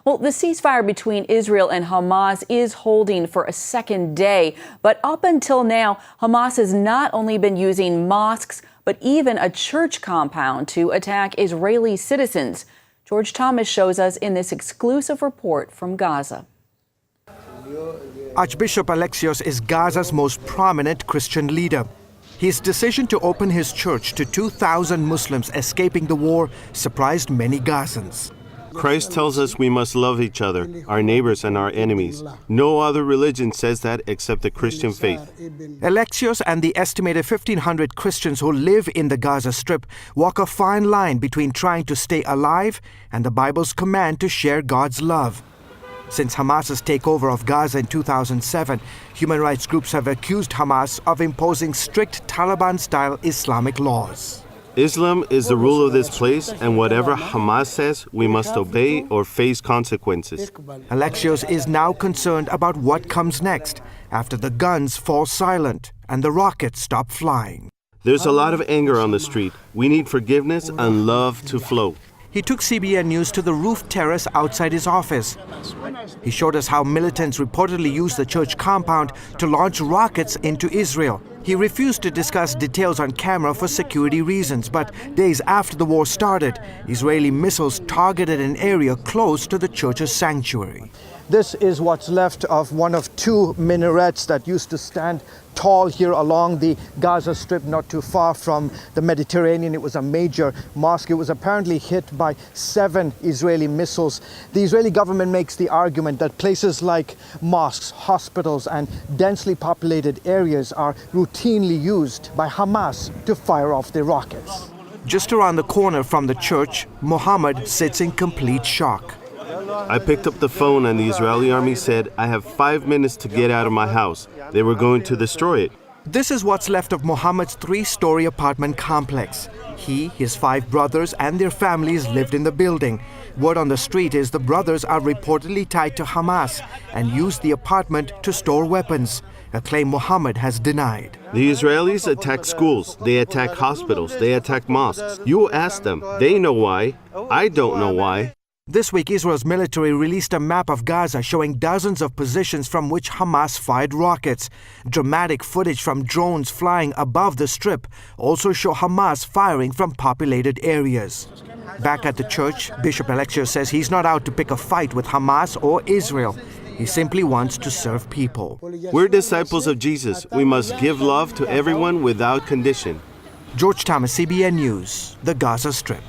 Well, the ceasefire between Israel and Hamas is holding for a second day. But up until now, Hamas has not only been using mosques, but even a church compound to attack Israeli citizens. George Thomas shows us in this exclusive report from Gaza. Archbishop Alexios is Gaza's most prominent Christian leader. His decision to open his church to 2,000 Muslims escaping the war surprised many Gazans. Christ tells us we must love each other, our neighbors and our enemies. No other religion says that except the Christian faith. Alexios and the estimated 1,500 Christians who live in the Gaza Strip walk a fine line between trying to stay alive and the Bible's command to share God's love. Since Hamas's takeover of Gaza in 2007, human rights groups have accused Hamas of imposing strict Taliban-style Islamic laws. Islam is the rule of this place, and whatever Hamas says, we must obey or face consequences. Alexios is now concerned about what comes next after the guns fall silent and the rockets stop flying. There's a lot of anger on the street. We need forgiveness and love to flow. He took CBN News to the roof terrace outside his office. He showed us how militants reportedly used the church compound to launch rockets into Israel. He refused to discuss details on camera for security reasons, but days after the war started, Israeli missiles targeted an area close to the church's sanctuary. This is what's left of one of two minarets that used to stand tall here along the Gaza Strip, not too far from the Mediterranean. It was a major mosque. It was apparently hit by 7 Israeli missiles. The Israeli government makes the argument that places like mosques, hospitals, and densely populated areas are routinely used by Hamas to fire off their rockets. Just around the corner from the church, Mohammed sits in complete shock. I picked up the phone and the Israeli army said, I have 5 minutes to get out of my house. They were going to destroy it. This is what's left of Mohammed's 3-story apartment complex. He, his 5 brothers, and their families lived in the building. Word on the street is the brothers are reportedly tied to Hamas and used the apartment to store weapons, a claim Mohammed has denied. The Israelis attack schools, they attack hospitals, they attack mosques. You ask them. They know why. I don't know why. This week, Israel's military released a map of Gaza showing dozens of positions from which Hamas fired rockets. Dramatic footage from drones flying above the strip also show Hamas firing from populated areas. Back at the church, Bishop Alexios says he's not out to pick a fight with Hamas or Israel. He simply wants to serve people. We're disciples of Jesus. We must give love to everyone without condition. George Thomas, CBN News, the Gaza Strip.